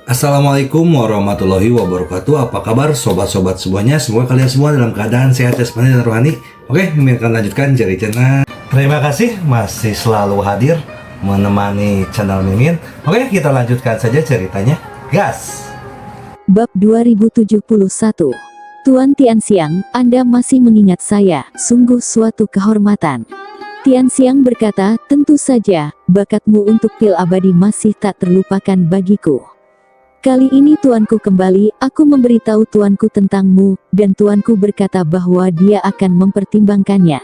Assalamualaikum warahmatullahi wabarakatuh. Apa kabar sobat-sobat semuanya? Semoga kalian semua dalam keadaan sehat jasmani dan rohani. Oke, Mimin akan lanjutkan Jari Channel. Terima kasih masih selalu hadir menemani channel Mimin. Oke, kita lanjutkan saja ceritanya. Gas. Bab 2071. Tuan Tianxiang, Anda masih mengingat saya, sungguh suatu kehormatan. Tianxiang berkata, tentu saja, bakatmu untuk pil abadi masih tak terlupakan bagiku. Kali ini tuanku kembali, aku memberitahu tuanku tentangmu, dan tuanku berkata bahwa dia akan mempertimbangkannya.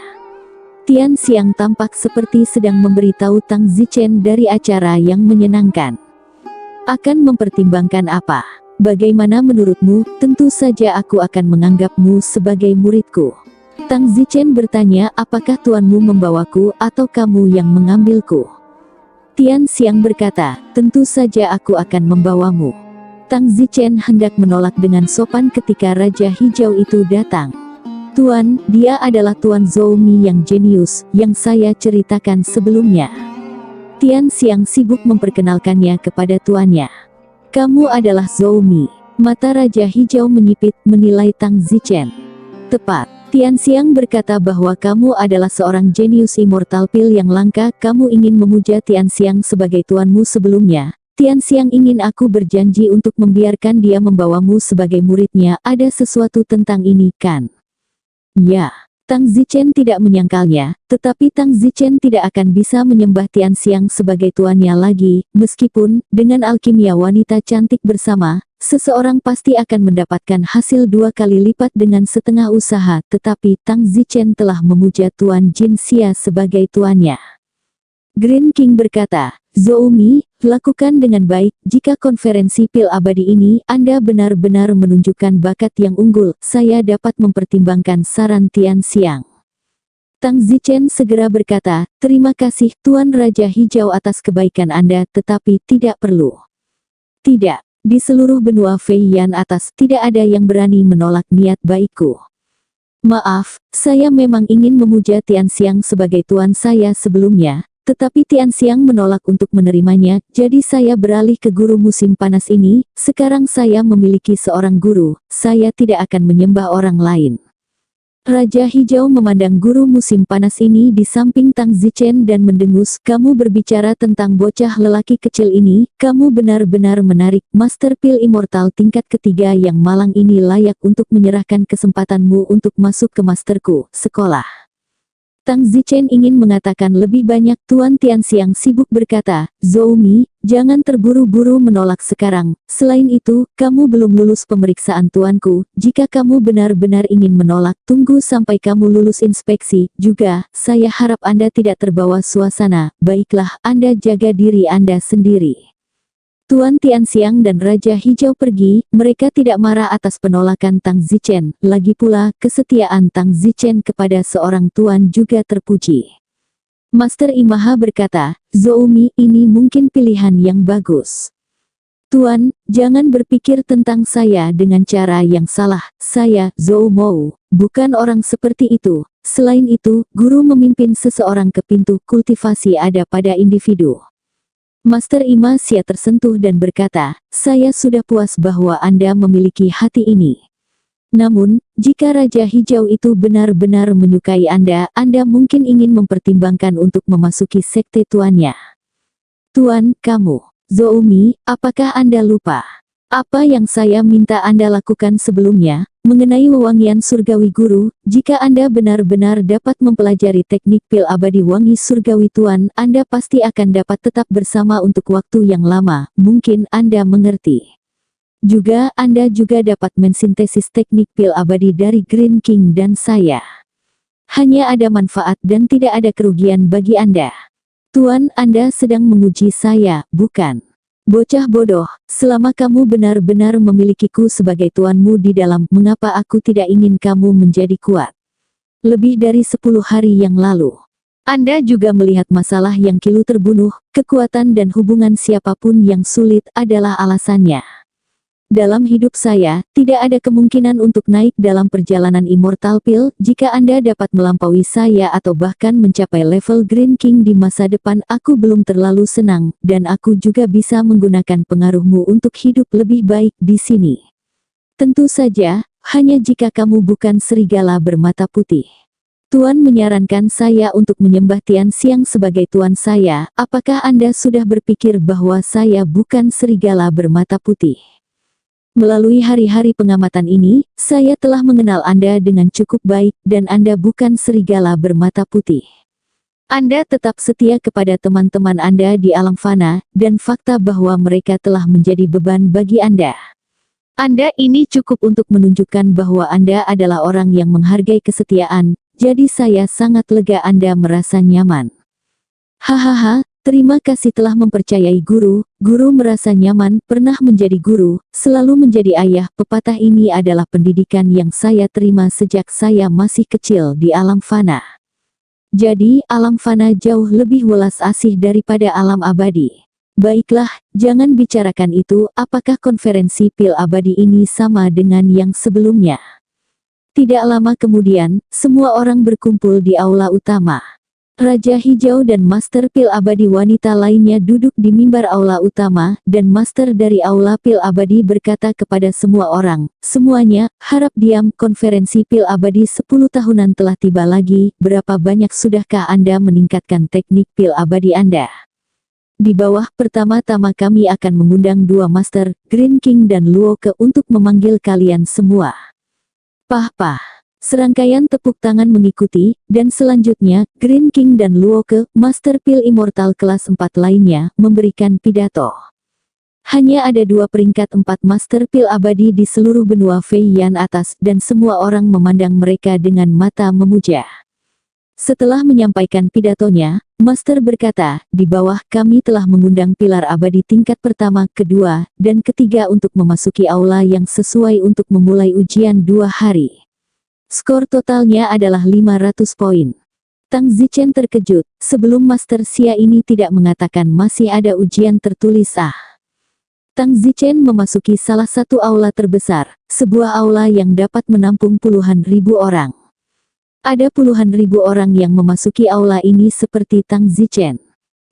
Tianxiang tampak seperti sedang memberitahu Tang Zichen dari acara yang menyenangkan. Akan mempertimbangkan apa? Bagaimana menurutmu? Tentu saja aku akan menganggapmu sebagai muridku. Tang Zichen bertanya, apakah tuanmu membawaku atau kamu yang mengambilku? Tianxiang berkata, tentu saja aku akan membawamu. Tang Zichen hendak menolak dengan sopan ketika Raja Hijau itu datang. Tuan, dia adalah Tuan Zhoumi yang jenius, yang saya ceritakan sebelumnya. Tianxiang sibuk memperkenalkannya kepada tuannya. Kamu adalah Zhoumi. Mata Raja Hijau menyipit, menilai Tang Zichen. Tepat. Tianxiang berkata bahwa kamu adalah seorang jenius immortal pil yang langka. Kamu ingin memuja Tianxiang sebagai tuanmu sebelumnya. Tianxiang ingin aku berjanji untuk membiarkan dia membawamu sebagai muridnya. Ada sesuatu tentang ini, kan? Ya. Tang Zichen tidak menyangkalnya, tetapi Tang Zichen tidak akan bisa menyembah Tianxiang sebagai tuannya lagi, meskipun, dengan alkimia wanita cantik bersama, seseorang pasti akan mendapatkan hasil 2 kali lipat dengan setengah usaha, tetapi Tang Zichen telah memuja Tuan Jin Xia sebagai tuannya. Green King berkata, Zhoumi, lakukan dengan baik, jika konferensi pil abadi ini, Anda benar-benar menunjukkan bakat yang unggul, saya dapat mempertimbangkan saran Tianxiang. Tang Zichen segera berkata, terima kasih Tuan Raja Hijau atas kebaikan Anda, tetapi tidak perlu. Tidak, di seluruh benua Feiyan atas, tidak ada yang berani menolak niat baikku. Maaf, saya memang ingin memuja Tianxiang sebagai tuan saya sebelumnya, tetapi Tianxiang menolak untuk menerimanya, jadi saya beralih ke guru musim panas ini. Sekarang saya memiliki seorang guru, saya tidak akan menyembah orang lain. Raja Hijau memandang guru musim panas ini di samping Tang Zichen dan mendengus, kamu berbicara tentang bocah lelaki kecil ini, kamu benar-benar menarik, Master Pil Immortal tingkat ketiga yang malang ini layak untuk menyerahkan kesempatanmu untuk masuk ke masterku, sekolah. Tang Zichen ingin mengatakan lebih banyak. Tuan Tianxiang sibuk berkata, Zhoumi, jangan terburu-buru menolak sekarang. Selain itu, kamu belum lulus pemeriksaan tuanku. Jika kamu benar-benar ingin menolak, tunggu sampai kamu lulus inspeksi. Juga, saya harap Anda tidak terbawa suasana. Baiklah, Anda jaga diri Anda sendiri. Tuan Tianxiang dan Raja Hijau pergi, mereka tidak marah atas penolakan Tang Zichen, lagi pula, kesetiaan Tang Zichen kepada seorang tuan juga terpuji. Master Imaha berkata, Zhoumi, ini mungkin pilihan yang bagus. Tuan, jangan berpikir tentang saya dengan cara yang salah, saya, Zhou Mou, bukan orang seperti itu. Selain itu, guru memimpin seseorang ke pintu kultivasi ada pada individu. Master Ima Xia tersentuh dan berkata, saya sudah puas bahwa Anda memiliki hati ini. Namun, jika Raja Hijau itu benar-benar menyukai Anda mungkin ingin mempertimbangkan untuk memasuki sekte tuannya. Tuan, kamu, Zhoumi, apakah Anda lupa? Apa yang saya minta Anda lakukan sebelumnya, mengenai wewangian surgawi guru, jika Anda benar-benar dapat mempelajari teknik pil abadi wangi surgawi Tuan, Anda pasti akan dapat tetap bersama untuk waktu yang lama, mungkin Anda mengerti. Juga, Anda juga dapat mensintesis teknik pil abadi dari Green King dan saya. Hanya ada manfaat dan tidak ada kerugian bagi Anda. Tuan, Anda sedang menguji saya, bukan? Bocah bodoh, selama kamu benar-benar memilikiku sebagai tuanmu di dalam, mengapa aku tidak ingin kamu menjadi kuat? Lebih dari 10 hari yang lalu. Anda juga melihat masalah yang kilu terbunuh, kekuatan dan hubungan siapapun yang sulit adalah alasannya. Dalam hidup saya, tidak ada kemungkinan untuk naik dalam perjalanan Immortal Pill. Jika Anda dapat melampaui saya atau bahkan mencapai level Green King di masa depan, aku belum terlalu senang, dan aku juga bisa menggunakan pengaruhmu untuk hidup lebih baik di sini. Tentu saja, hanya jika kamu bukan serigala bermata putih. Tuan menyarankan saya untuk menyembah Tian Xiang sebagai tuan saya. Apakah Anda sudah berpikir bahwa saya bukan serigala bermata putih? Melalui hari-hari pengamatan ini, saya telah mengenal Anda dengan cukup baik, dan Anda bukan serigala bermata putih. Anda tetap setia kepada teman-teman Anda di alam fana, dan fakta bahwa mereka telah menjadi beban bagi Anda. Anda ini cukup untuk menunjukkan bahwa Anda adalah orang yang menghargai kesetiaan, jadi saya sangat lega Anda merasa nyaman. Hahaha, terima kasih telah mempercayai guru. Guru merasa nyaman, pernah menjadi guru, selalu menjadi ayah. Pepatah ini adalah pendidikan yang saya terima sejak saya masih kecil di alam fana. Jadi, alam fana jauh lebih welas asih daripada alam abadi. Baiklah, jangan bicarakan itu. Apakah konferensi pil abadi ini sama dengan yang sebelumnya? Tidak lama kemudian, semua orang berkumpul di aula utama. Raja Hijau dan Master Pil Abadi wanita lainnya duduk di mimbar aula utama, dan Master dari aula Pil Abadi berkata kepada semua orang, semuanya, harap diam. Konferensi Pil Abadi 10 tahunan telah tiba lagi. Berapa banyak sudahkah Anda meningkatkan teknik Pil Abadi Anda? Di bawah, pertama-tama kami akan mengundang dua Master, Green King dan Luo Ke untuk memanggil kalian semua. Pah. Serangkaian tepuk tangan mengikuti, dan selanjutnya, Green King dan Luo Ke, Master Pil Immortal kelas 4 lainnya, memberikan pidato. Hanya ada 2 peringkat 4 Master Pil Abadi di seluruh benua Fei Yan atas, dan semua orang memandang mereka dengan mata memuja. Setelah menyampaikan pidatonya, Master berkata, di bawah kami telah mengundang pilar abadi tingkat pertama, kedua, dan ketiga untuk memasuki aula yang sesuai untuk memulai ujian 2 hari. Skor totalnya adalah 500 poin. Tang Zichen terkejut, sebelum Master Xia ini tidak mengatakan masih ada ujian tertulis. Tang Zichen memasuki salah satu aula terbesar, sebuah aula yang dapat menampung puluhan ribu orang. Ada puluhan ribu orang yang memasuki aula ini seperti Tang Zichen.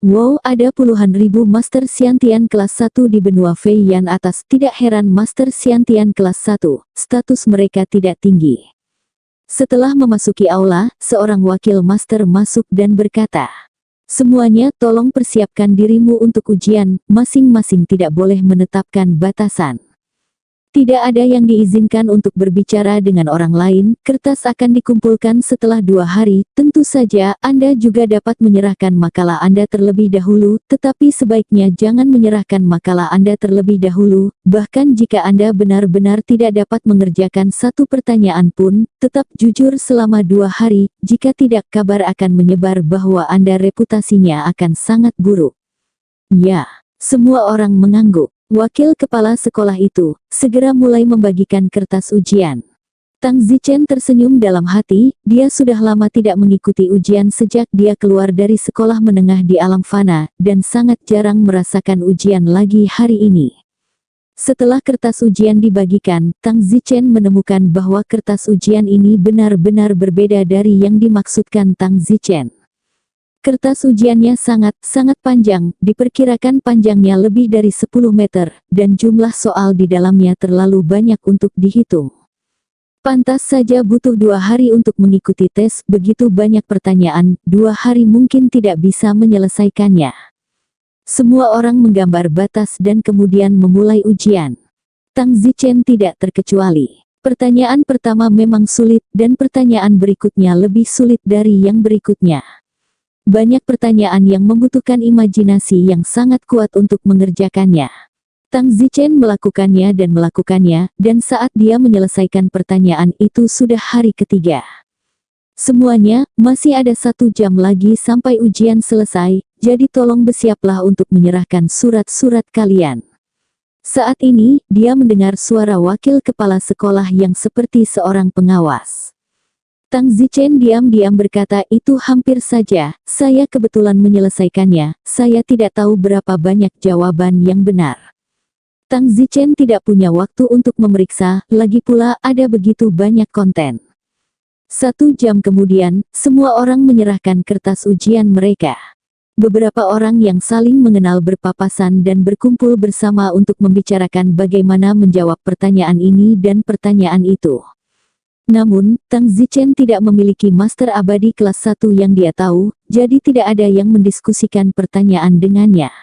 Wow, ada puluhan ribu Master Xiantian kelas 1 di benua Fei Yan atas. Tidak heran Master Xiantian kelas 1, status mereka tidak tinggi. Setelah memasuki aula, seorang wakil master masuk dan berkata, semuanya tolong persiapkan dirimu untuk ujian, masing-masing tidak boleh menetapkan batasan. Tidak ada yang diizinkan untuk berbicara dengan orang lain. Kertas akan dikumpulkan setelah 2 hari. Tentu saja, Anda juga dapat menyerahkan makalah Anda terlebih dahulu, tetapi sebaiknya jangan menyerahkan makalah Anda terlebih dahulu. Bahkan jika Anda benar-benar tidak dapat mengerjakan satu pertanyaan pun, tetap jujur selama 2 hari. Jika tidak, kabar akan menyebar bahwa Anda reputasinya akan sangat buruk. Ya, semua orang mengangguk. Wakil kepala sekolah itu segera mulai membagikan kertas ujian. Tang Zichen tersenyum dalam hati, dia sudah lama tidak mengikuti ujian sejak dia keluar dari sekolah menengah di alam fana, dan sangat jarang merasakan ujian lagi hari ini. Setelah kertas ujian dibagikan, Tang Zichen menemukan bahwa kertas ujian ini benar-benar berbeda dari yang dimaksudkan Tang Zichen. Kertas ujiannya sangat panjang, diperkirakan panjangnya lebih dari 10 meter, dan jumlah soal di dalamnya terlalu banyak untuk dihitung. Pantas saja butuh 2 hari untuk mengikuti tes, begitu banyak pertanyaan, 2 hari mungkin tidak bisa menyelesaikannya. Semua orang menggambar batas dan kemudian memulai ujian. Tang Zichen tidak terkecuali. Pertanyaan pertama memang sulit, dan pertanyaan berikutnya lebih sulit dari yang berikutnya. Banyak pertanyaan yang membutuhkan imajinasi yang sangat kuat untuk mengerjakannya. Tang Zichen melakukannya, dan saat dia menyelesaikan pertanyaan itu sudah hari ketiga. Semuanya, masih ada 1 jam lagi sampai ujian selesai, jadi tolong bersiaplah untuk menyerahkan surat-surat kalian. Saat ini, dia mendengar suara wakil kepala sekolah yang seperti seorang pengawas. Tang Zichen diam-diam berkata, itu hampir saja, saya kebetulan menyelesaikannya, saya tidak tahu berapa banyak jawaban yang benar. Tang Zichen tidak punya waktu untuk memeriksa, lagi pula ada begitu banyak konten. 1 jam kemudian, semua orang menyerahkan kertas ujian mereka. Beberapa orang yang saling mengenal berpapasan dan berkumpul bersama untuk membicarakan bagaimana menjawab pertanyaan ini dan pertanyaan itu. Namun, Tang Zichen tidak memiliki master abadi kelas 1 yang dia tahu, jadi tidak ada yang mendiskusikan pertanyaan dengannya.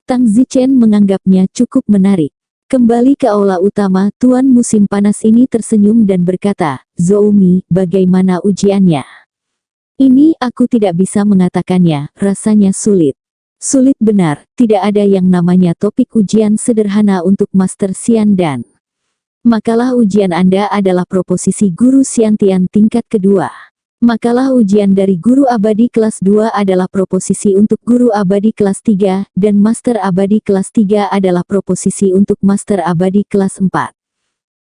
Tang Zichen menganggapnya cukup menarik. Kembali ke aula utama, Tuan musim panas ini tersenyum dan berkata, "Zhou-Mi, bagaimana ujiannya?" "Ini aku tidak bisa mengatakannya, rasanya sulit." "Sulit benar, tidak ada yang namanya topik ujian sederhana untuk Master Xian dan makalah ujian Anda adalah proposisi guru Xiantian tingkat kedua. Makalah ujian dari guru abadi kelas 2 adalah proposisi untuk guru abadi kelas 3, dan master abadi kelas 3 adalah proposisi untuk master abadi kelas 4.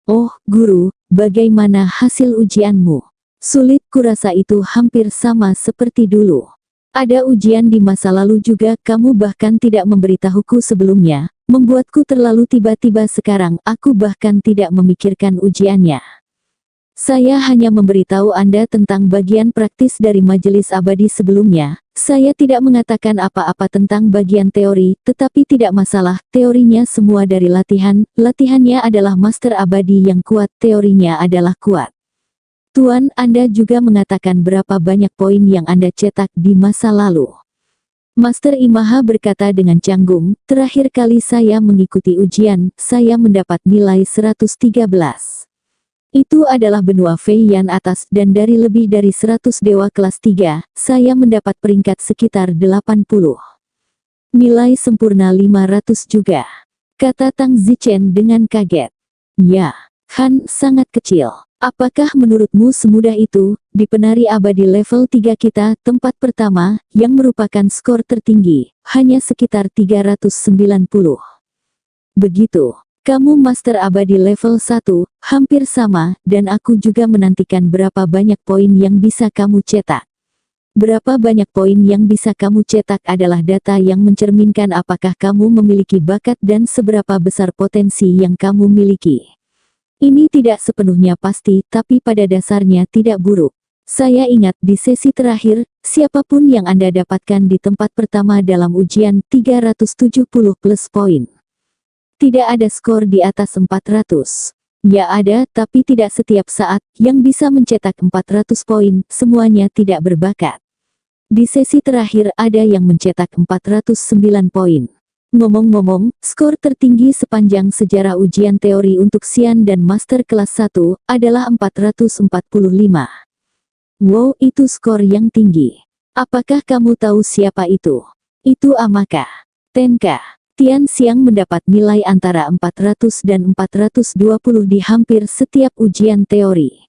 "Oh, guru, bagaimana hasil ujianmu?" "Sulit, kurasa itu hampir sama seperti dulu. Ada ujian di masa lalu juga, kamu bahkan tidak memberitahuku sebelumnya, membuatku terlalu tiba-tiba sekarang, aku bahkan tidak memikirkan ujiannya. Saya hanya memberitahu Anda tentang bagian praktis dari majelis abadi sebelumnya. Saya tidak mengatakan apa-apa tentang bagian teori, tetapi tidak masalah, teorinya semua dari latihan, latihannya adalah master abadi yang kuat, teorinya adalah kuat." "Tuan, Anda juga mengatakan berapa banyak poin yang Anda cetak di masa lalu?" Master Imaha berkata dengan canggung, "Terakhir kali saya mengikuti ujian, saya mendapat nilai 113. Itu adalah benua Feiyan atas dan dari lebih dari 100 dewa kelas 3, saya mendapat peringkat sekitar 80. Nilai sempurna 500 juga," kata Tang Zichen dengan kaget. "Ya, kan sangat kecil. Apakah menurutmu semudah itu, di penari abadi level 3 kita, tempat pertama, yang merupakan skor tertinggi, hanya sekitar 390. Begitu. Kamu master abadi level 1, hampir sama, dan aku juga menantikan berapa banyak poin yang bisa kamu cetak. Berapa banyak poin yang bisa kamu cetak adalah data yang mencerminkan apakah kamu memiliki bakat dan seberapa besar potensi yang kamu miliki. Ini tidak sepenuhnya pasti, tapi pada dasarnya tidak buruk. Saya ingat di sesi terakhir, siapapun yang Anda dapatkan di tempat pertama dalam ujian 370 plus poin. Tidak ada skor di atas 400. Ya ada, tapi tidak setiap saat, yang bisa mencetak 400 poin, semuanya tidak berbakat. Di sesi terakhir ada yang mencetak 409 poin. Ngomong-ngomong, skor tertinggi sepanjang sejarah ujian teori untuk Xian dan Master kelas 1, adalah 445. Wow, itu skor yang tinggi. Apakah kamu tahu siapa itu? Itu Amaka Tenka. Tian Xiang mendapat nilai antara 400 dan 420 di hampir setiap ujian teori.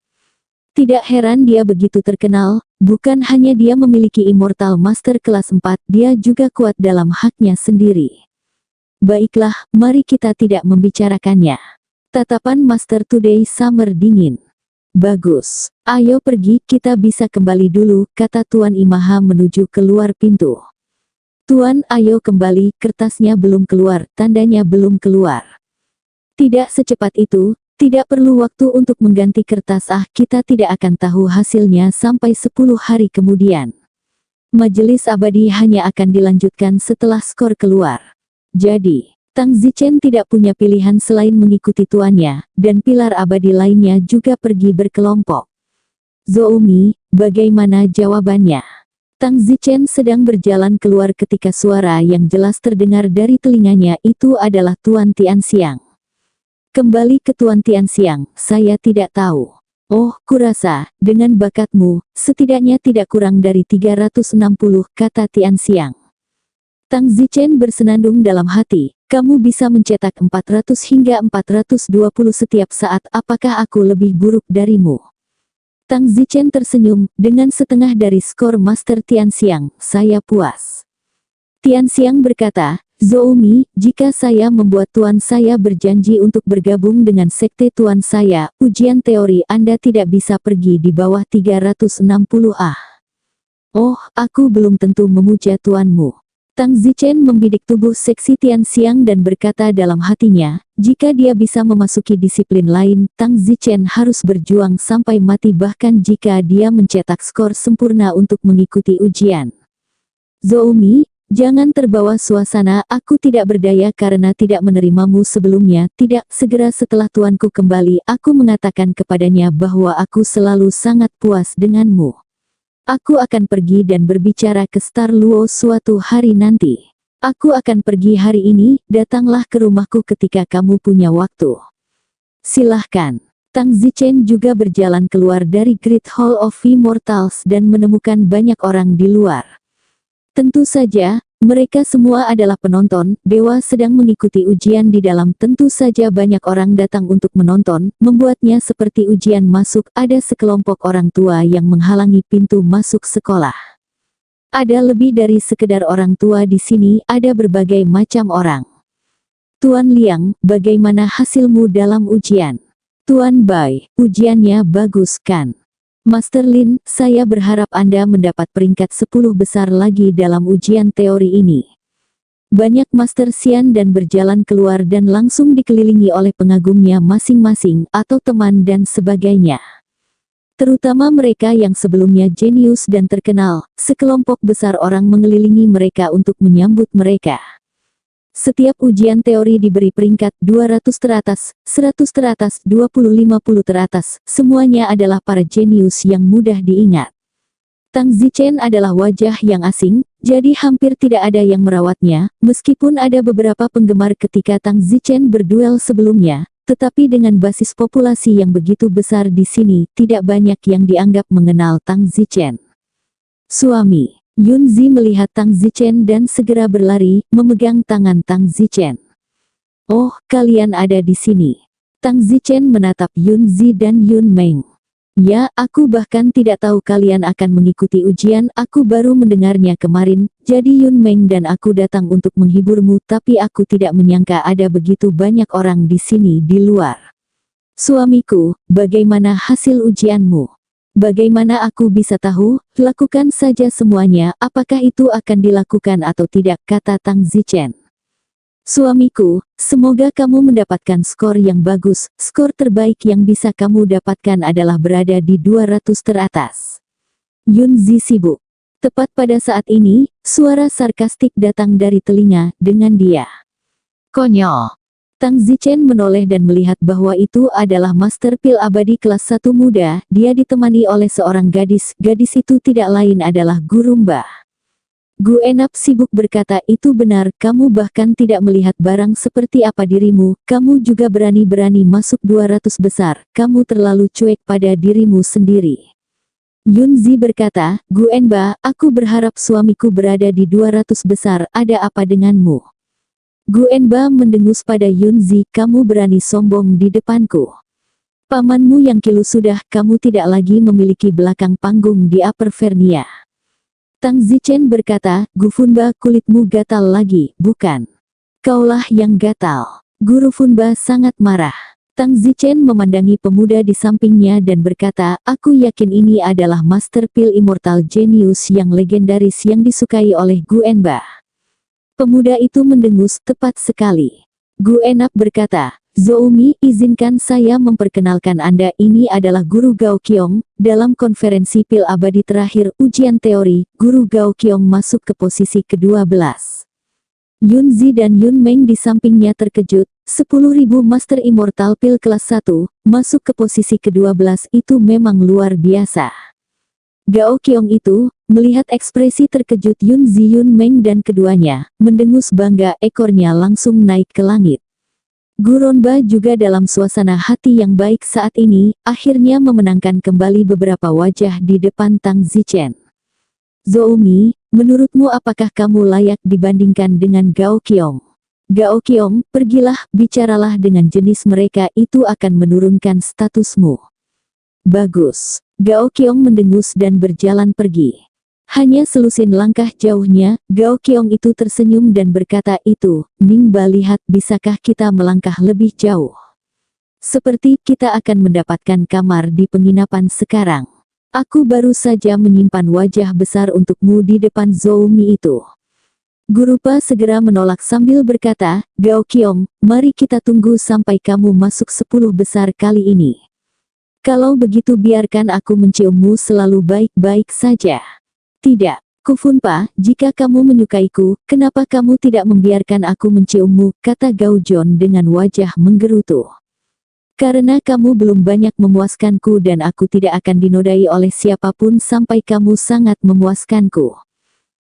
Tidak heran dia begitu terkenal, bukan hanya dia memiliki Immortal Master kelas 4, dia juga kuat dalam haknya sendiri. Baiklah, mari kita tidak membicarakannya. Tatapan Master Today Summer dingin. Bagus. Ayo pergi, kita bisa kembali dulu, kata Tuan Imaha menuju keluar pintu. Tuan, ayo kembali, kertasnya belum keluar, tandanya belum keluar. Tidak secepat itu, tidak perlu waktu untuk mengganti kertas, kita tidak akan tahu hasilnya sampai 10 hari kemudian. Majelis abadi hanya akan dilanjutkan setelah skor keluar. Jadi, Tang Zichen tidak punya pilihan selain mengikuti tuannya, dan pilar abadi lainnya juga pergi berkelompok. Zhou-Mi, bagaimana jawabannya? Tang Zichen sedang berjalan keluar ketika suara yang jelas terdengar dari telinganya, itu adalah Tuan Tianxiang. Kembali ke Tuan Tianxiang, saya tidak tahu. Oh, kurasa, dengan bakatmu, setidaknya tidak kurang dari 360, kata Tianxiang. Tang Zichen bersenandung dalam hati, kamu bisa mencetak 400 hingga 420 setiap saat, apakah aku lebih buruk darimu? Tang Zichen tersenyum, dengan setengah dari skor Master Tianxiang, saya puas. Tianxiang berkata, Zhou-Mi, jika saya membuat tuan saya berjanji untuk bergabung dengan sekte tuan saya, ujian teori Anda tidak bisa pergi di bawah 360. Oh, aku belum tentu memuja tuanmu. Tang Zichen membidik tubuh seksi Tianxiang dan berkata dalam hatinya, jika dia bisa memasuki disiplin lain, Tang Zichen harus berjuang sampai mati bahkan jika dia mencetak skor sempurna untuk mengikuti ujian. Zhou Mi, jangan terbawa suasana, aku tidak berdaya karena tidak menerimamu sebelumnya, tidak, segera setelah tuanku kembali, aku mengatakan kepadanya bahwa aku selalu sangat puas denganmu. Aku akan pergi dan berbicara ke Star Luo suatu hari nanti. Aku akan pergi hari ini, datanglah ke rumahku ketika kamu punya waktu. Silahkan. Tang Zichen juga berjalan keluar dari Great Hall of Immortals dan menemukan banyak orang di luar. Tentu saja, mereka semua adalah penonton, dewa sedang mengikuti ujian di dalam, tentu saja banyak orang datang untuk menonton, membuatnya seperti ujian masuk, ada sekelompok orang tua yang menghalangi pintu masuk sekolah. Ada lebih dari sekedar orang tua di sini, ada berbagai macam orang. Tuan Liang, bagaimana hasilmu dalam ujian? Tuan Bai, ujiannya bagus kan? Master Lin, saya berharap Anda mendapat peringkat 10 besar lagi dalam ujian teori ini. Banyak Master Xian dan berjalan keluar dan langsung dikelilingi oleh pengagumnya masing-masing atau teman dan sebagainya. Terutama mereka yang sebelumnya jenius dan terkenal, sekelompok besar orang mengelilingi mereka untuk menyambut mereka. Setiap ujian teori diberi peringkat 200 teratas, 100 teratas, 20-50 teratas, semuanya adalah para jenius yang mudah diingat. Tang Zichen adalah wajah yang asing, jadi hampir tidak ada yang merawatnya, meskipun ada beberapa penggemar ketika Tang Zichen berduel sebelumnya, tetapi dengan basis populasi yang begitu besar di sini, tidak banyak yang dianggap mengenal Tang Zichen. Suami Yunzi melihat Tang Zichen dan segera berlari, memegang tangan Tang Zichen. Oh, kalian ada di sini. Tang Zichen menatap Yunzi dan Yun Meng. Ya, aku bahkan tidak tahu kalian akan mengikuti ujian, aku baru mendengarnya kemarin, jadi Yun Meng dan aku datang untuk menghiburmu, tapi aku tidak menyangka ada begitu banyak orang di sini di luar. Suamiku, bagaimana hasil ujianmu? Bagaimana aku bisa tahu? Lakukan saja semuanya, apakah itu akan dilakukan atau tidak, kata Tang Zichen. Suamiku, semoga kamu mendapatkan skor yang bagus, skor terbaik yang bisa kamu dapatkan adalah berada di 200 teratas. Yunzi sibuk. Tepat pada saat ini, suara sarkastik datang dari telinga, dengan dia. Konyol. Tang Zichen menoleh dan melihat bahwa itu adalah Master Pil abadi kelas 1 muda, dia ditemani oleh seorang gadis, gadis itu tidak lain adalah Guru Mbah. Gu Enap sibuk berkata, itu benar, kamu bahkan tidak melihat barang seperti apa dirimu, kamu juga berani-berani masuk 200 besar, kamu terlalu cuek pada dirimu sendiri. Yunzi berkata, Gu Enba, aku berharap suamiku berada di 200 besar, ada apa denganmu? Gu Enba mendengus pada Yunzi, kamu berani sombong di depanku. Pamanmu yang kilu sudah, kamu tidak lagi memiliki belakang panggung di Upper Vernia. Tang Zichen berkata, Gu Funba, kulitmu gatal lagi, bukan? Kaulah yang gatal. Guru Funba sangat marah. Tang Zichen memandangi pemuda di sampingnya dan berkata, aku yakin ini adalah Master Pil Immortal Genius yang legendaris yang disukai oleh Gu Enba. Pemuda itu mendengus, tepat sekali. Gu Enap berkata, Zhou-Mi, izinkan saya memperkenalkan Anda, ini adalah Guru Gao Qiong. Dalam konferensi pil abadi terakhir ujian teori, Guru Gao Qiong masuk ke posisi ke-12. Yunzi dan Yun Meng di sampingnya terkejut, 10.000 Master Immortal Pil kelas 1, masuk ke posisi ke-12 itu memang luar biasa. Gao Qiong itu, melihat ekspresi terkejut Yunzi Yun Meng dan keduanya, mendengus bangga, ekornya langsung naik ke langit. Guronba juga dalam suasana hati yang baik saat ini, akhirnya memenangkan kembali beberapa wajah di depan Tang Zichen. Zhou-Mi, menurutmu apakah kamu layak dibandingkan dengan Gao Qiong? Gao Qiong, pergilah, bicaralah dengan jenis mereka, itu akan menurunkan statusmu. Bagus. Gao Qiong mendengus dan berjalan pergi. Hanya selusin langkah jauhnya, Gao Qiong itu tersenyum dan berkata, itu, Ningba, lihat bisakah kita melangkah lebih jauh? Seperti kita akan mendapatkan kamar di penginapan sekarang. Aku baru saja menyimpan wajah besar untukmu di depan Zhou-Mi itu. Guru Pa segera menolak sambil berkata, Gao Qiong, mari kita tunggu sampai kamu masuk 10 besar kali ini. Kalau begitu biarkan aku menciummu selalu baik-baik saja. Tidak, Kufun Pa, jika kamu menyukaiku, kenapa kamu tidak membiarkan aku menciummu, kata Gao John dengan wajah menggerutu. Karena kamu belum banyak memuaskanku dan aku tidak akan dinodai oleh siapapun sampai kamu sangat memuaskanku.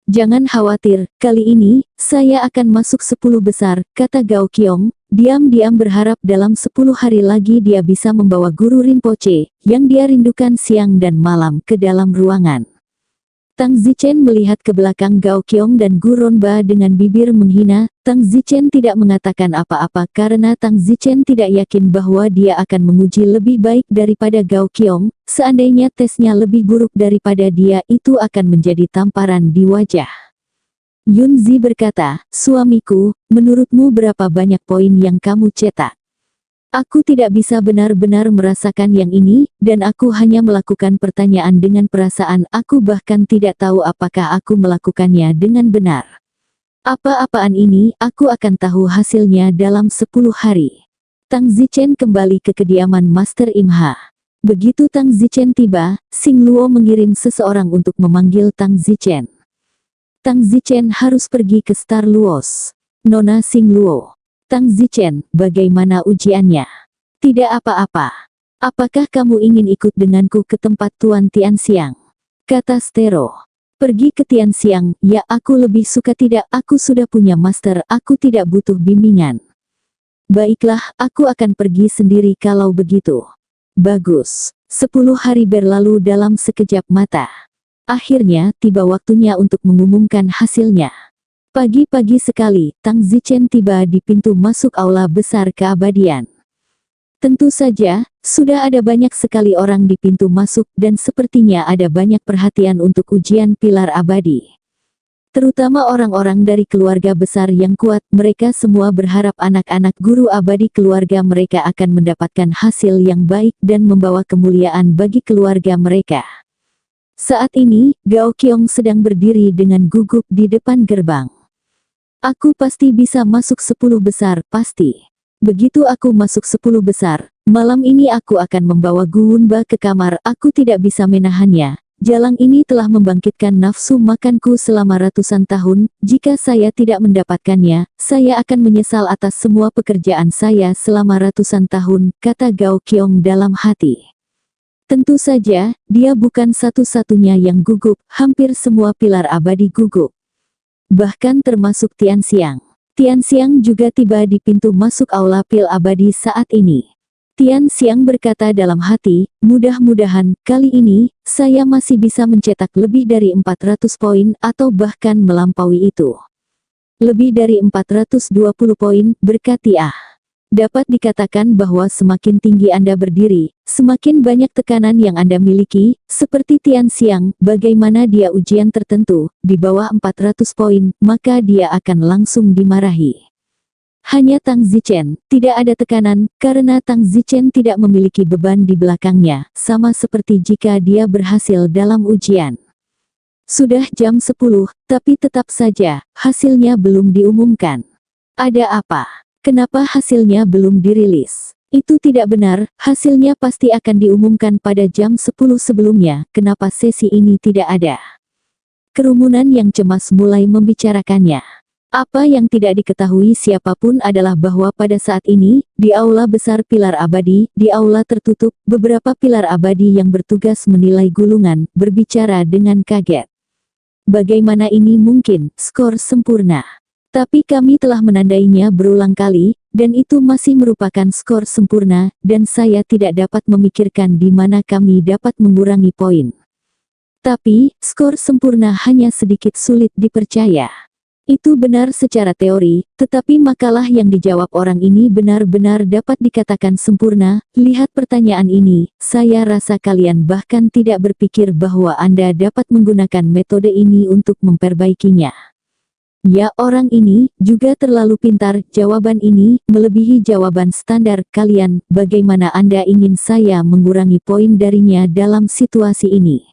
Jangan khawatir, kali ini, saya akan masuk 10 besar, kata Gao Qiong, diam-diam berharap dalam 10 hari lagi dia bisa membawa guru Rinpoche, yang dia rindukan siang dan malam ke dalam ruangan. Tang Zichen melihat ke belakang Gao Qiong dan Guru Ronba dengan bibir menghina. Tang Zichen tidak mengatakan apa-apa karena Tang Zichen tidak yakin bahwa dia akan menguji lebih baik daripada Gao Qiong. Seandainya tesnya lebih buruk daripada dia, itu akan menjadi tamparan di wajah. Yun Zi berkata, suamiku, menurutmu berapa banyak poin yang kamu cetak? Aku tidak bisa benar-benar merasakan yang ini, dan aku hanya melakukan pertanyaan dengan perasaan. Aku bahkan tidak tahu apakah aku melakukannya dengan benar. Apa-apaan ini, aku akan tahu hasilnya dalam 10 hari. Tang Zichen kembali ke kediaman Master Imha. Begitu Tang Zichen tiba, Xing Luo mengirim seseorang untuk memanggil Tang Zichen. Tang Zichen harus pergi ke Star Luos. Nona Xing Luo. Tang Zichen, bagaimana ujiannya? Tidak apa-apa. Apakah kamu ingin ikut denganku ke tempat Tuan Tianxiang? Kata Stero. Pergi ke Tianxiang, ya aku lebih suka tidak, aku sudah punya master, aku tidak butuh bimbingan. Baiklah, aku akan pergi sendiri kalau begitu. Bagus. 10 hari berlalu dalam sekejap mata. Akhirnya, tiba waktunya untuk mengumumkan hasilnya. Pagi-pagi sekali, Tang Zichen tiba di pintu masuk aula besar keabadian. Tentu saja, sudah ada banyak sekali orang di pintu masuk dan sepertinya ada banyak perhatian untuk ujian pilar abadi. Terutama orang-orang dari keluarga besar yang kuat, mereka semua berharap anak-anak guru abadi keluarga mereka akan mendapatkan hasil yang baik dan membawa kemuliaan bagi keluarga mereka. Saat ini, Gao Qiong sedang berdiri dengan gugup di depan gerbang. Aku pasti bisa masuk 10 besar, pasti. Begitu aku masuk 10 besar, malam ini aku akan membawa Gu Wunba ke kamar, aku tidak bisa menahannya. Jalang ini telah membangkitkan nafsu makanku selama ratusan tahun, jika saya tidak mendapatkannya, saya akan menyesal atas semua pekerjaan saya selama ratusan tahun, kata Gao Qiong dalam hati. Tentu saja, dia bukan satu-satunya yang gugup, hampir semua pilar abadi gugup. Bahkan termasuk Tianxiang. Tianxiang juga tiba di pintu masuk aula pil abadi saat ini. Tianxiang berkata dalam hati, mudah-mudahan, kali ini, saya masih bisa mencetak lebih dari 400 poin atau bahkan melampaui itu. Lebih dari 420 poin, berkati Dapat dikatakan bahwa semakin tinggi Anda berdiri, semakin banyak tekanan yang Anda miliki, seperti Tianxiang, bagaimana dia ujian tertentu, di bawah 400 poin, maka dia akan langsung dimarahi. Hanya Tang Zichen, tidak ada tekanan, karena Tang Zichen tidak memiliki beban di belakangnya, sama seperti jika dia berhasil dalam ujian. Sudah jam 10, tapi tetap saja, hasilnya belum diumumkan. Ada apa? Kenapa hasilnya belum dirilis? Itu tidak benar, hasilnya pasti akan diumumkan pada jam 10 sebelumnya, kenapa sesi ini tidak ada? Kerumunan yang cemas mulai membicarakannya. Apa yang tidak diketahui siapapun adalah bahwa pada saat ini, di aula besar pilar abadi, di aula tertutup, beberapa pilar abadi yang bertugas menilai gulungan, berbicara dengan kaget. Bagaimana ini mungkin, skor sempurna? Tapi kami telah menandainya berulang kali, dan itu masih merupakan skor sempurna, dan saya tidak dapat memikirkan di mana kami dapat mengurangi poin. Tapi, skor sempurna hanya sedikit sulit dipercaya. Itu benar secara teori, tetapi makalah yang dijawab orang ini benar-benar dapat dikatakan sempurna. Lihat pertanyaan ini, saya rasa kalian bahkan tidak berpikir bahwa Anda dapat menggunakan metode ini untuk memperbaikinya. Ya, orang ini juga terlalu pintar. Jawaban ini melebihi jawaban standar kalian. Bagaimana Anda ingin saya mengurangi poin darinya dalam situasi ini?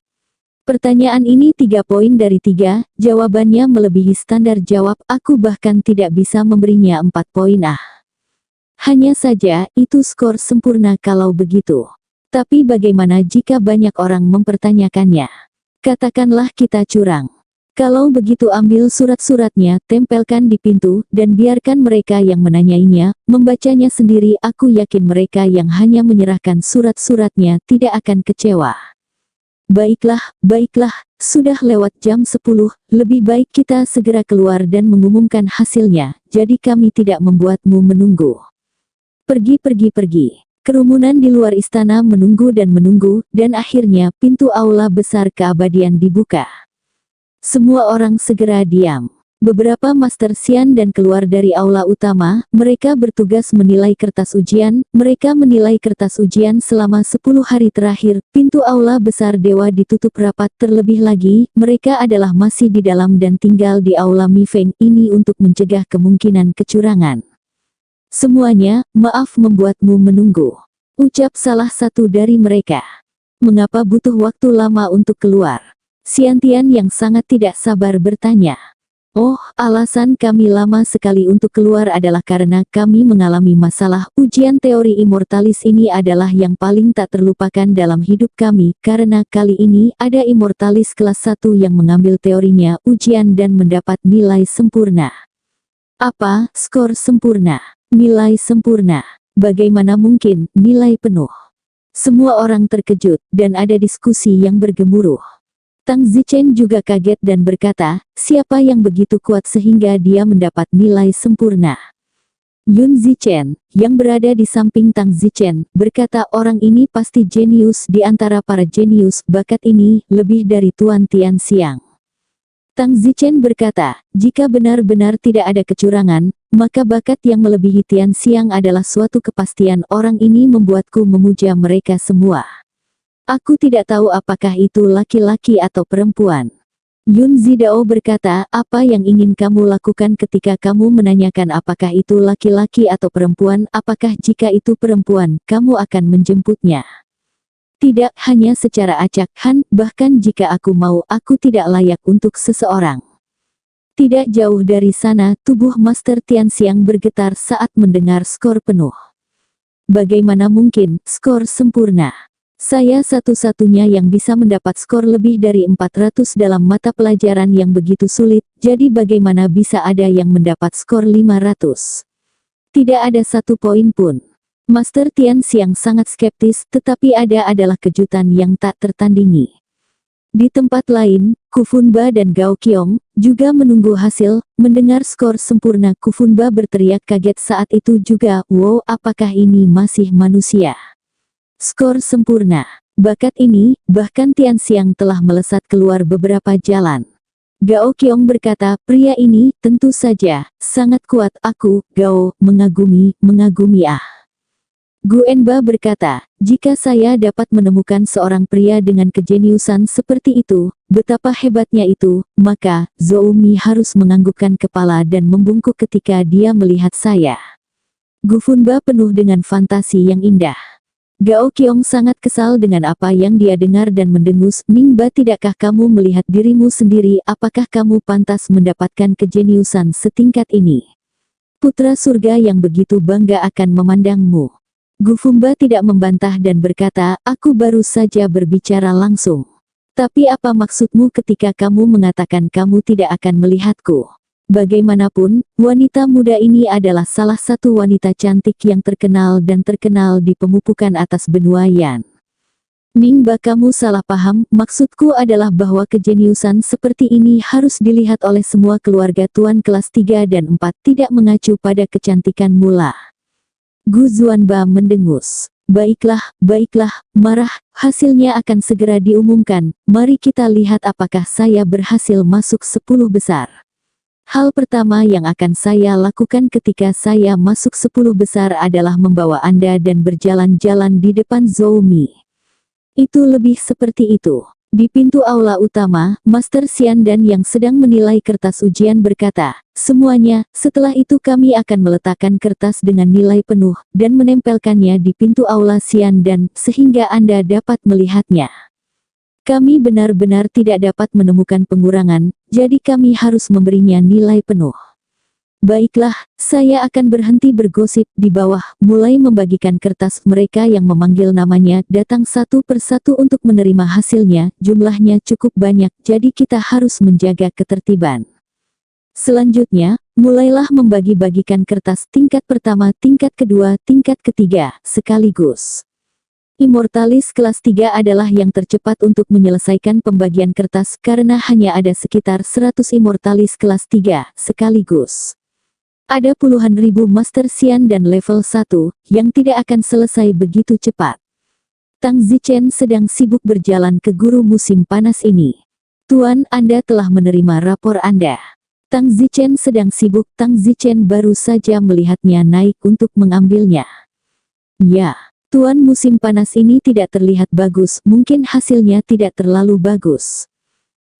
Pertanyaan ini 3 poin dari 3, jawabannya melebihi standar jawab, aku bahkan tidak bisa memberinya 4 poin Hanya saja, itu skor sempurna kalau begitu. Tapi bagaimana jika banyak orang mempertanyakannya? Katakanlah kita curang. Kalau begitu ambil surat-suratnya, tempelkan di pintu, dan biarkan mereka yang menanyainya, membacanya sendiri. Aku yakin mereka yang hanya menyerahkan surat-suratnya tidak akan kecewa. Baiklah, baiklah, sudah lewat jam 10, lebih baik kita segera keluar dan mengumumkan hasilnya, jadi kami tidak membuatmu menunggu. Pergi, pergi, pergi. Kerumunan di luar istana menunggu, dan akhirnya pintu aula besar keabadian dibuka. Semua orang segera diam. Beberapa Master Xian dan keluar dari aula utama, mereka bertugas menilai kertas ujian, mereka menilai kertas ujian selama 10 hari terakhir, pintu aula besar dewa ditutup rapat terlebih lagi, mereka adalah masih di dalam dan tinggal di aula Mi Feng ini untuk mencegah kemungkinan kecurangan. Semuanya, maaf membuatmu menunggu. Ucap salah satu dari mereka. Mengapa butuh waktu lama untuk keluar? Xiantian yang sangat tidak sabar bertanya. Oh, alasan kami lama sekali untuk keluar adalah karena kami mengalami masalah. Ujian teori immortalis ini adalah yang paling tak terlupakan dalam hidup kami, karena kali ini ada immortalis kelas 1 yang mengambil teorinya ujian dan mendapat nilai sempurna. Apa, skor sempurna? Nilai sempurna? Bagaimana mungkin, nilai penuh? Semua orang terkejut, dan ada diskusi yang bergemuruh. Tang Zichen juga kaget dan berkata, siapa yang begitu kuat sehingga dia mendapat nilai sempurna? Yun Zichen, yang berada di samping Tang Zichen, berkata orang ini pasti jenius di antara para jenius, bakat ini lebih dari Tuan Tianxiang. Tang Zichen berkata, jika benar-benar tidak ada kecurangan, maka bakat yang melebihi Tianxiang adalah suatu kepastian. Orang ini membuatku memuja mereka semua. Aku tidak tahu apakah itu laki-laki atau perempuan. Yun Zidao berkata, apa yang ingin kamu lakukan ketika kamu menanyakan apakah itu laki-laki atau perempuan? Apakah jika itu perempuan, kamu akan menjemputnya? Tidak, hanya secara acak, Han, bahkan jika aku mau, aku tidak layak untuk seseorang. Tidak jauh dari sana, tubuh Master Tianxiang bergetar saat mendengar skor penuh. Bagaimana mungkin, skor sempurna? Saya satu-satunya yang bisa mendapat skor lebih dari 400 dalam mata pelajaran yang begitu sulit, jadi bagaimana bisa ada yang mendapat skor 500? Tidak ada 1 poin pun. Master Tianxiang sangat skeptis, tetapi ada adalah kejutan yang tak tertandingi. Di tempat lain, Kufunba dan Gao Qiong juga menunggu hasil. Mendengar skor sempurna, Kufunba berteriak kaget saat itu juga, wow, apakah ini masih manusia? Skor sempurna. Bakat ini, bahkan Tianxiang telah melesat keluar beberapa jalan. Gao Qiong berkata, pria ini, tentu saja, sangat kuat. Aku, Gao, mengagumi. Gu Enba berkata, jika saya dapat menemukan seorang pria dengan kejeniusan seperti itu, betapa hebatnya itu, maka, Zhou Mi harus menganggukkan kepala dan membungkuk ketika dia melihat saya. Gu Funba penuh dengan fantasi yang indah. Gao Qiong sangat kesal dengan apa yang dia dengar dan mendengus, Ningba, tidakkah kamu melihat dirimu sendiri? Apakah kamu pantas mendapatkan kejeniusan setingkat ini? Putra surga yang begitu bangga akan memandangmu. Gu Funba tidak membantah dan berkata, aku baru saja berbicara langsung. Tapi apa maksudmu ketika kamu mengatakan kamu tidak akan melihatku? Bagaimanapun, wanita muda ini adalah salah satu wanita cantik yang terkenal di pemupukan atas benua Yan. Ningba, kamu salah paham, maksudku adalah bahwa kejeniusan seperti ini harus dilihat oleh semua keluarga tuan kelas 3 dan 4, tidak mengacu pada kecantikan mula. Gu Zuanba mendengus. Baiklah, marah, hasilnya akan segera diumumkan, mari kita lihat apakah saya berhasil masuk 10 besar. Hal pertama yang akan saya lakukan ketika saya masuk 10 besar adalah membawa Anda dan berjalan-jalan di depan Zhou Mi. Itu lebih seperti itu. Di pintu aula utama, Master Xian dan yang sedang menilai kertas ujian berkata, semuanya, setelah itu kami akan meletakkan kertas dengan nilai penuh, dan menempelkannya di pintu aula Xian dan, sehingga Anda dapat melihatnya. Kami benar-benar tidak dapat menemukan pengurangan, jadi kami harus memberinya nilai penuh. Baiklah, saya akan berhenti bergosip di bawah, mulai membagikan kertas. Mereka yang memanggil namanya datang satu persatu untuk menerima hasilnya, jumlahnya cukup banyak, jadi kita harus menjaga ketertiban. Selanjutnya, mulailah membagi-bagikan kertas tingkat pertama, tingkat kedua, tingkat ketiga, sekaligus. Immortalis kelas 3 adalah yang tercepat untuk menyelesaikan pembagian kertas karena hanya ada sekitar 100 Immortalis kelas 3 sekaligus. Ada puluhan ribu Master Xian dan level 1 yang tidak akan selesai begitu cepat. Tang Zichen sedang sibuk berjalan ke guru musim panas ini. Tuan, Anda telah menerima rapor Anda. Tang Zichen sedang sibuk. Tang Zichen baru saja melihatnya naik untuk mengambilnya. Ya, Tuan, musim panas ini tidak terlihat bagus, mungkin hasilnya tidak terlalu bagus.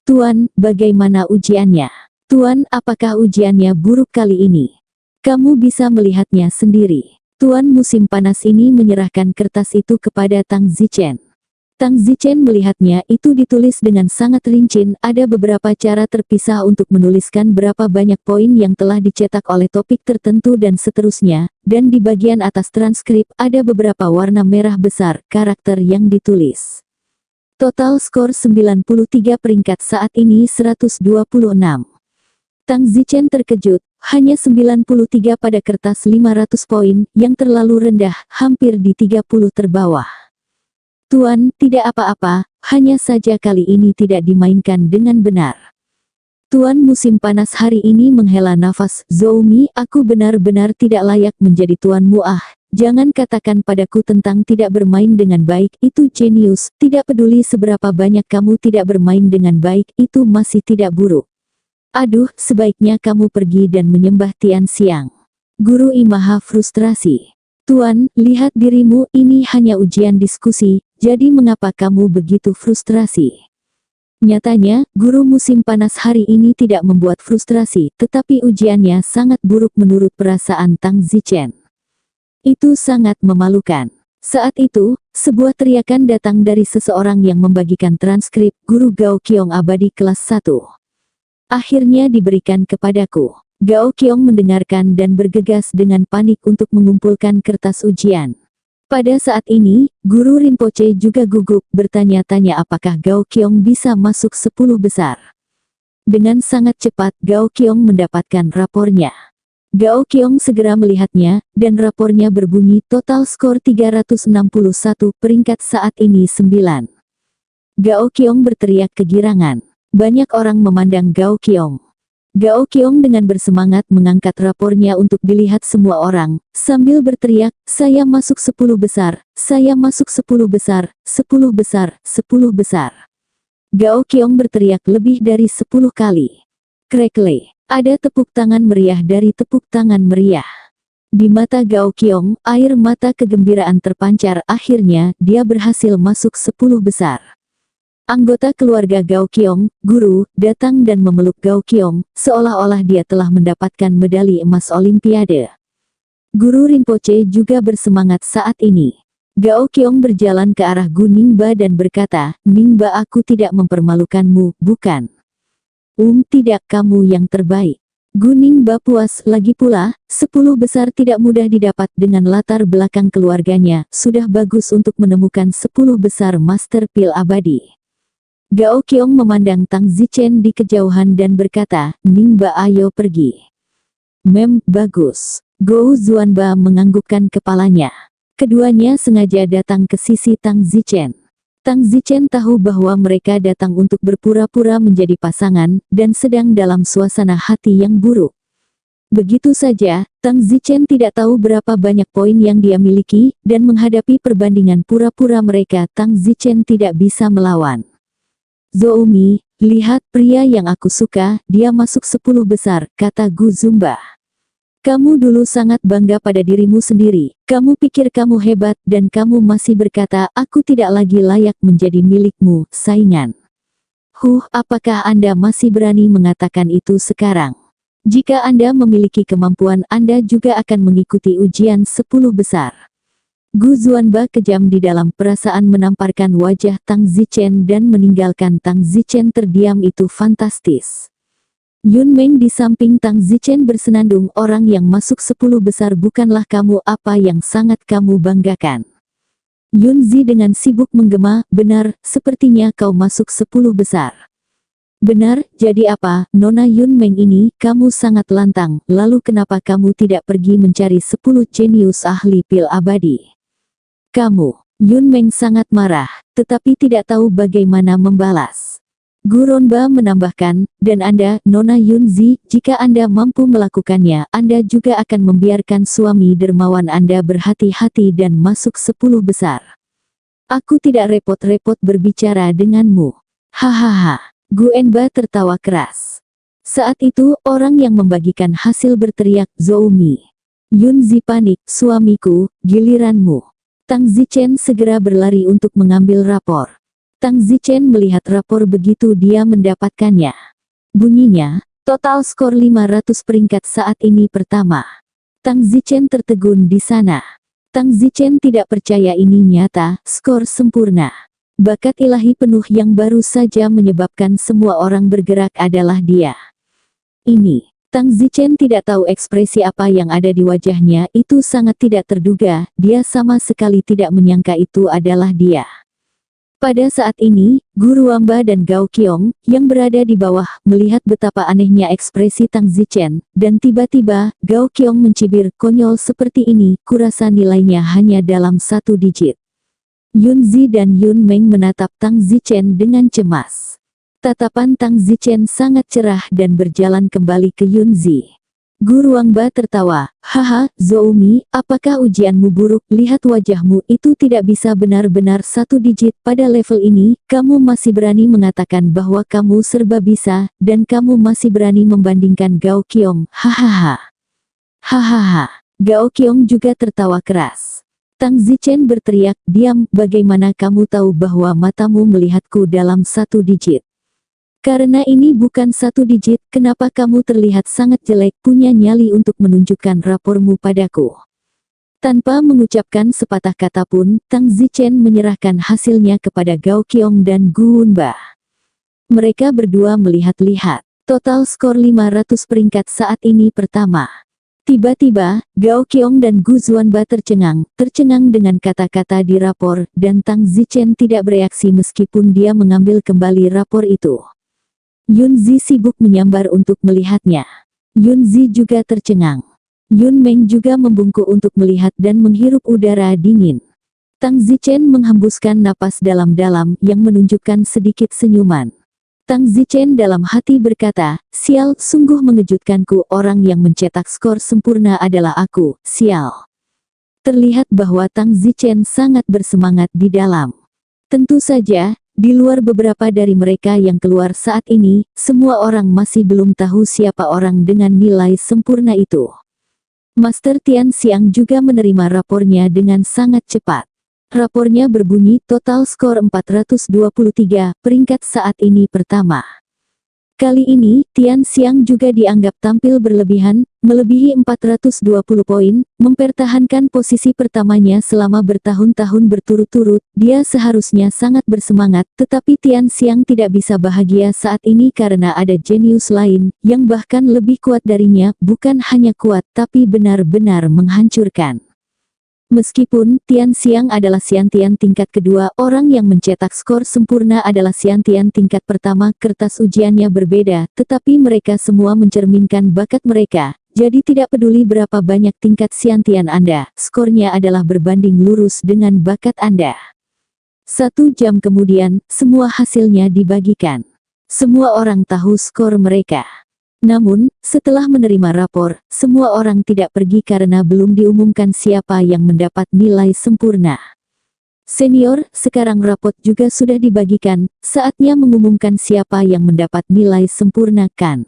Tuan, bagaimana ujiannya? Tuan, apakah ujiannya buruk kali ini? Kamu bisa melihatnya sendiri. Tuan, musim panas ini menyerahkan kertas itu kepada Tang Zichen. Tang Zichen melihatnya, itu ditulis dengan sangat rinci, ada beberapa cara terpisah untuk menuliskan berapa banyak poin yang telah dicetak oleh topik tertentu dan seterusnya, dan di bagian atas transkrip ada beberapa warna merah besar, karakter yang ditulis. Total skor 93 peringkat saat ini 126. Tang Zichen terkejut, hanya 93 pada kertas 500 poin, yang terlalu rendah, hampir di 30 terbawah. Tuan, tidak apa-apa, hanya saja kali ini tidak dimainkan dengan benar. Tuan, musim panas hari ini menghela nafas. Zhou Mi, aku benar-benar tidak layak menjadi tuanmu. Jangan katakan padaku tentang tidak bermain dengan baik, itu jenius, tidak peduli seberapa banyak kamu tidak bermain dengan baik, itu masih tidak buruk. Aduh, sebaiknya kamu pergi dan menyembah Tian Xiang. Guru Imaha frustrasi. Tuan, lihat dirimu, ini hanya ujian diskusi, jadi mengapa kamu begitu frustrasi? Nyatanya, guru musim panas hari ini tidak membuat frustrasi, tetapi ujiannya sangat buruk menurut perasaan Tang Zichen. Itu sangat memalukan. Saat itu, sebuah teriakan datang dari seseorang yang membagikan transkrip. Guru Gao Qiong abadi kelas 1. Akhirnya diberikan kepadaku. Gao Qiong mendengarkan dan bergegas dengan panik untuk mengumpulkan kertas ujian. Pada saat ini, Guru Rinpoche juga gugup, bertanya-tanya apakah Gao Qiong bisa masuk 10 besar. Dengan sangat cepat Gao Qiong mendapatkan rapornya. Gao Qiong segera melihatnya, dan rapornya berbunyi total skor 361, peringkat saat ini 9. Gao Qiong berteriak kegirangan. Banyak orang memandang Gao Qiong. Gao Qiong dengan bersemangat mengangkat rapornya untuk dilihat semua orang, sambil berteriak, saya masuk 10 besar, saya masuk 10 besar, 10 besar, 10 besar. Gao Qiong berteriak lebih dari 10 kali. Krekle, ada tepuk tangan meriah dari tepuk tangan meriah. Di mata Gao Qiong, air mata kegembiraan terpancar. Akhirnya, dia berhasil masuk 10 besar. Anggota keluarga Gao Qiong, guru, datang dan memeluk Gao Qiong, seolah-olah dia telah mendapatkan medali emas Olimpiade. Guru Rinpoche juga bersemangat saat ini. Gao Qiong berjalan ke arah Gu Ningba dan berkata, Ningba, aku tidak mempermalukanmu, bukan? Tidak, kamu yang terbaik. Gu Ningba puas, lagi pula, 10 besar tidak mudah didapat dengan latar belakang keluarganya, sudah bagus untuk menemukan 10 besar Master Pil abadi. Gao Qiong memandang Tang Zichen di kejauhan dan berkata, Ningba, ayo pergi. Bagus. Gou Zuanba menganggukkan kepalanya. Keduanya sengaja datang ke sisi Tang Zichen. Tang Zichen tahu bahwa mereka datang untuk berpura-pura menjadi pasangan, dan sedang dalam suasana hati yang buruk. Begitu saja, Tang Zichen tidak tahu berapa banyak poin yang dia miliki, dan menghadapi perbandingan pura-pura mereka, Tang Zichen tidak bisa melawan. Zhou Mi, lihat pria yang aku suka, dia masuk 10 besar, kata Gu Zumba. Kamu dulu sangat bangga pada dirimu sendiri, kamu pikir kamu hebat, dan kamu masih berkata, aku tidak lagi layak menjadi milikmu, saingan. Apakah Anda masih berani mengatakan itu sekarang? Jika Anda memiliki kemampuan, Anda juga akan mengikuti ujian 10 besar. Gu Zuanba kejam di dalam perasaan menamparkan wajah Tang Zichen dan meninggalkan Tang Zichen terdiam itu fantastis. Yun Meng di samping Tang Zichen bersenandung, orang yang masuk 10 besar bukanlah kamu, apa yang sangat kamu banggakan. Yun Zi dengan sibuk menggema, benar, sepertinya kau masuk 10 besar. Benar, jadi apa, Nona Yun Meng ini, kamu sangat lantang, lalu kenapa kamu tidak pergi mencari 10 jenius ahli pil abadi? Kamu, Yun Meng sangat marah, tetapi tidak tahu bagaimana membalas. Gu Ronba menambahkan, dan Anda, Nona Yun Zi, jika Anda mampu melakukannya, Anda juga akan membiarkan suami dermawan Anda berhati-hati dan masuk 10 besar. Aku tidak repot-repot berbicara denganmu. Hahaha. Gu Enba tertawa keras. Saat itu, orang yang membagikan hasil berteriak, Zoumi. Yun Zi panik, suamiku, giliranmu. Tang Zichen segera berlari untuk mengambil rapor. Tang Zichen melihat rapor begitu dia mendapatkannya. Bunyinya, total skor 500 peringkat saat ini pertama. Tang Zichen tertegun di sana. Tang Zichen tidak percaya ini nyata, skor sempurna. Bakat ilahi penuh yang baru saja menyebabkan semua orang bergerak adalah dia. Ini, Tang Zichen tidak tahu ekspresi apa yang ada di wajahnya, itu sangat tidak terduga, dia sama sekali tidak menyangka itu adalah dia. Pada saat ini, Guru Wamba dan Gao Qiong, yang berada di bawah, melihat betapa anehnya ekspresi Tang Zichen, dan tiba-tiba, Gao Qiong mencibir, konyol seperti ini, kurasa nilainya hanya dalam 1 digit. Yun Zi dan Yun Meng menatap Tang Zichen dengan cemas. Tatapan Tang Zichen sangat cerah dan berjalan kembali ke Yun Zi. Guru Wangba tertawa, haha, Zoumi, apakah ujianmu buruk? Lihat wajahmu, itu tidak bisa benar-benar 1 digit. Pada level ini, kamu masih berani mengatakan bahwa kamu serba bisa, dan kamu masih berani membandingkan Gao Qiong, hahaha. Hahaha, Gao Qiong juga tertawa keras. Tang Zichen berteriak, diam, bagaimana kamu tahu bahwa matamu melihatku dalam 1 digit? Karena ini bukan 1 digit, kenapa kamu terlihat sangat jelek, punya nyali untuk menunjukkan rapormu padaku? Tanpa mengucapkan sepatah kata pun, Tang Zichen menyerahkan hasilnya kepada Gao Qiong dan Gu Wenba. Mereka berdua melihat-lihat. Total skor 500 peringkat saat ini pertama. Tiba-tiba, Gao Qiong dan Gu Zuanba tercengang dengan kata-kata di rapor, dan Tang Zichen tidak bereaksi meskipun dia mengambil kembali rapor itu. Yun Zi sibuk menyambar untuk melihatnya. Yun Zi juga tercengang. Yun Meng juga membungkuk untuk melihat dan menghirup udara dingin. Tang Zichen menghembuskan napas dalam-dalam yang menunjukkan sedikit senyuman. Tang Zichen dalam hati berkata, sial, sungguh mengejutkanku, orang yang mencetak skor sempurna adalah aku, sial. Terlihat bahwa Tang Zichen sangat bersemangat di dalam. Tentu saja, di luar beberapa dari mereka yang keluar saat ini, semua orang masih belum tahu siapa orang dengan nilai sempurna itu. Master Tian Xiang juga menerima rapornya dengan sangat cepat. Rapornya berbunyi total skor 423, peringkat saat ini pertama. Kali ini, Tian Xiang juga dianggap tampil berlebihan, melebihi 420 poin, mempertahankan posisi pertamanya selama bertahun-tahun berturut-turut. Dia seharusnya sangat bersemangat, tetapi Tian Xiang tidak bisa bahagia saat ini karena ada jenius lain, yang bahkan lebih kuat darinya, bukan hanya kuat, tapi benar-benar menghancurkan. Meskipun Tian Xiang adalah Xiantian tingkat kedua, orang yang mencetak skor sempurna adalah Xiantian tingkat pertama, kertas ujiannya berbeda, tetapi mereka semua mencerminkan bakat mereka, jadi tidak peduli berapa banyak tingkat Xiantian Anda, skornya adalah berbanding lurus dengan bakat Anda. 1 jam kemudian, semua hasilnya dibagikan. Semua orang tahu skor mereka. Namun, setelah menerima rapor, semua orang tidak pergi karena belum diumumkan siapa yang mendapat nilai sempurna. Senior, sekarang rapot juga sudah dibagikan, saatnya mengumumkan siapa yang mendapat nilai sempurna kan?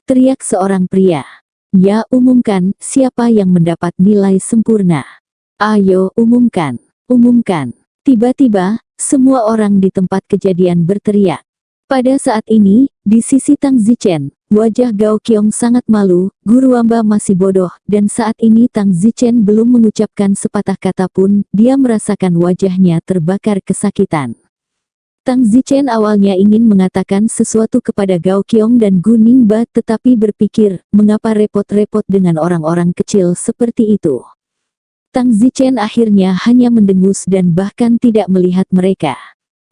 Teriak seorang pria. Ya, umumkan, siapa yang mendapat nilai sempurna. Ayo, umumkan, umumkan. Tiba-tiba, semua orang di tempat kejadian berteriak. Pada saat ini, di sisi Tang Zichen, wajah Gao Qiong sangat malu, guru hamba masih bodoh, dan saat ini Tang Zichen belum mengucapkan sepatah kata pun, dia merasakan wajahnya terbakar kesakitan. Tang Zichen awalnya ingin mengatakan sesuatu kepada Gao Qiong dan Gu Ningba tetapi berpikir, mengapa repot-repot dengan orang-orang kecil seperti itu. Tang Zichen akhirnya hanya mendengus dan bahkan tidak melihat mereka.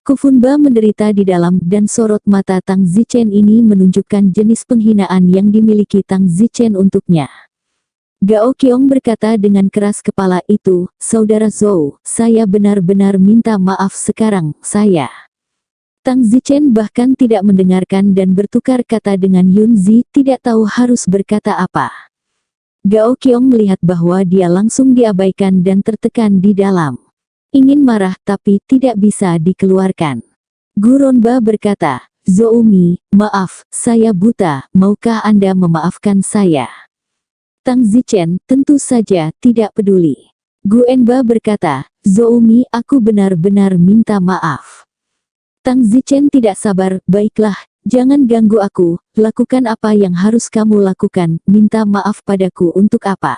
Kufunba menderita di dalam dan sorot mata Tang Zichen ini menunjukkan jenis penghinaan yang dimiliki Tang Zichen untuknya. Gao Qiong berkata dengan keras kepala itu, "Saudara Zhou, saya benar-benar minta maaf sekarang, saya." Tang Zichen bahkan tidak mendengarkan dan bertukar kata dengan Yun Zi, tidak tahu harus berkata apa. Gao Qiong melihat bahwa dia langsung diabaikan dan tertekan di dalam. Ingin marah tapi tidak bisa dikeluarkan. Guronba berkata, "Zoumi, maaf, saya buta, maukah Anda memaafkan saya?" Tang Zichen, tentu saja, tidak peduli. Guenba berkata, "Zoumi, aku benar-benar minta maaf." Tang Zichen tidak sabar, "Baiklah, jangan ganggu aku, lakukan apa yang harus kamu lakukan, minta maaf padaku untuk apa?"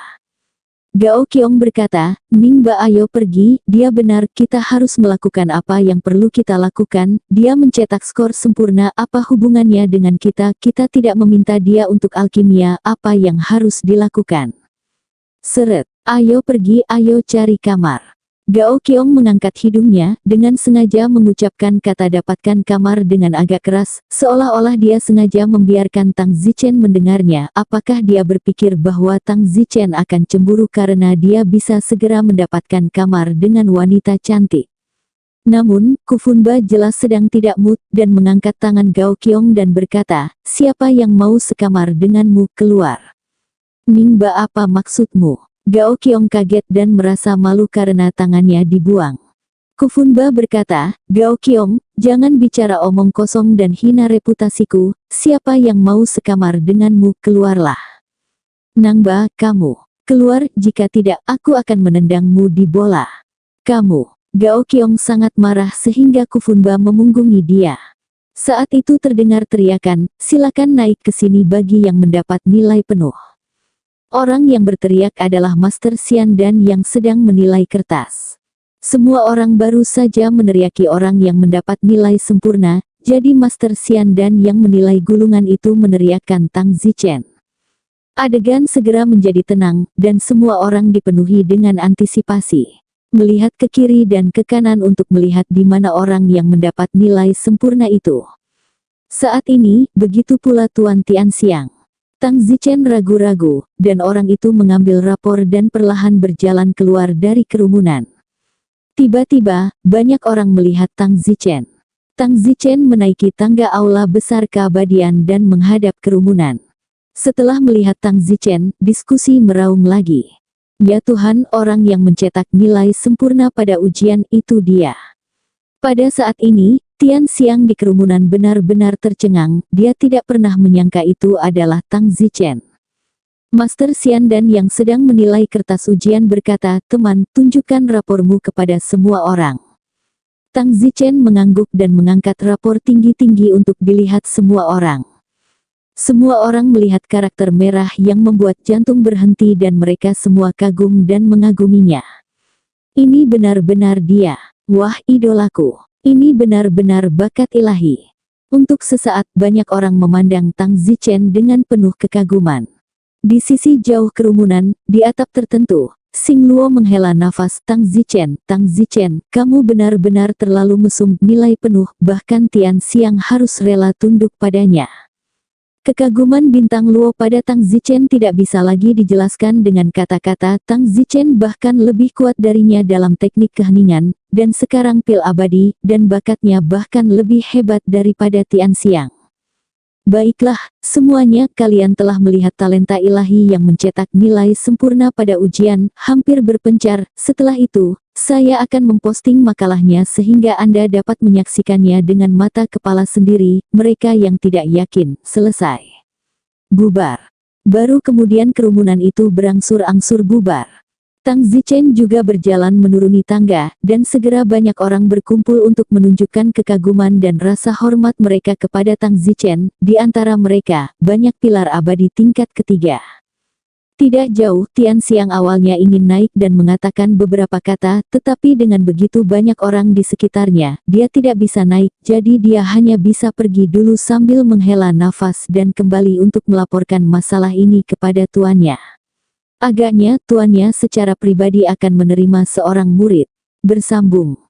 Gao Qiong berkata, "Ningba ayo pergi, dia benar, kita harus melakukan apa yang perlu kita lakukan, dia mencetak skor sempurna, apa hubungannya dengan kita, kita tidak meminta dia untuk alkimia, apa yang harus dilakukan?" Seret, "Ayo pergi, ayo cari kamar." Gao Qiong mengangkat hidungnya, dengan sengaja mengucapkan kata dapatkan kamar dengan agak keras, seolah-olah dia sengaja membiarkan Tang Zichen mendengarnya. Apakah dia berpikir bahwa Tang Zichen akan cemburu karena dia bisa segera mendapatkan kamar dengan wanita cantik? Namun, Kufunba jelas sedang tidak mood, dan mengangkat tangan Gao Qiong dan berkata, "Siapa yang mau sekamar denganmu, keluar." "Ningba, apa maksudmu?" Gao Qiong kaget dan merasa malu karena tangannya dibuang. Kufunba berkata, "Gao Qiong, jangan bicara omong kosong dan hina reputasiku, siapa yang mau sekamar denganmu, keluarlah." "Nangba, kamu keluar, jika tidak aku akan menendangmu di bola." "Kamu." Gao Qiong sangat marah sehingga Kufunba memunggungi dia. Saat itu terdengar teriakan, "Silakan naik ke sini bagi yang mendapat nilai penuh." Orang yang berteriak adalah Master Xian Dan yang sedang menilai kertas. Semua orang baru saja meneriaki orang yang mendapat nilai sempurna, jadi Master Xian Dan yang menilai gulungan itu meneriakkan Tang Zichen. Adegan segera menjadi tenang, dan semua orang dipenuhi dengan antisipasi. Melihat ke kiri dan ke kanan untuk melihat di mana orang yang mendapat nilai sempurna itu. Saat ini, begitu pula Tuan Tianxiang. Tang Zichen ragu-ragu, dan orang itu mengambil rapor dan perlahan berjalan keluar dari kerumunan. Tiba-tiba, banyak orang melihat Tang Zichen. Tang Zichen menaiki tangga aula besar keabadian dan menghadap kerumunan. Setelah melihat Tang Zichen, diskusi meraung lagi. "Ya Tuhan, orang yang mencetak nilai sempurna pada ujian itu dia." Pada saat ini, Tianxiang di kerumunan benar-benar tercengang, dia tidak pernah menyangka itu adalah Tang Zichen. Master Xian Dan yang sedang menilai kertas ujian berkata, "Teman, tunjukkan rapormu kepada semua orang." Tang Zichen mengangguk dan mengangkat rapor tinggi-tinggi untuk dilihat semua orang. Semua orang melihat karakter merah yang membuat jantung berhenti dan mereka semua kagum dan mengaguminya. "Ini benar-benar dia. Wah, idolaku. Ini benar-benar bakat ilahi." Untuk sesaat banyak orang memandang Tang Zichen dengan penuh kekaguman. Di sisi jauh kerumunan, di atap tertentu, Xing Luo menghela nafas. Tang Zichen, kamu benar-benar terlalu mesum, nilai penuh, bahkan Tianxiang harus rela tunduk padanya." Kekaguman bintang Luo pada Tang Zichen tidak bisa lagi dijelaskan dengan kata-kata. Tang Zichen bahkan lebih kuat darinya dalam teknik keheningan, dan sekarang pil abadi, dan bakatnya bahkan lebih hebat daripada Tianxiang. "Baiklah, semuanya, kalian telah melihat talenta ilahi yang mencetak nilai sempurna pada ujian, hampir berpencar. Setelah itu, saya akan memposting makalahnya sehingga Anda dapat menyaksikannya dengan mata kepala sendiri, mereka yang tidak yakin." Selesai. Bubar. Baru kemudian kerumunan itu berangsur-angsur bubar. Tang Zichen juga berjalan menuruni tangga, dan segera banyak orang berkumpul untuk menunjukkan kekaguman dan rasa hormat mereka kepada Tang Zichen. Di antara mereka, banyak pilar abadi tingkat ketiga. Tidak jauh, Tian Xiang awalnya ingin naik dan mengatakan beberapa kata, tetapi dengan begitu banyak orang di sekitarnya, dia tidak bisa naik, jadi dia hanya bisa pergi dulu sambil menghela nafas dan kembali untuk melaporkan masalah ini kepada tuannya. Agaknya tuannya secara pribadi akan menerima seorang murid. Bersambung.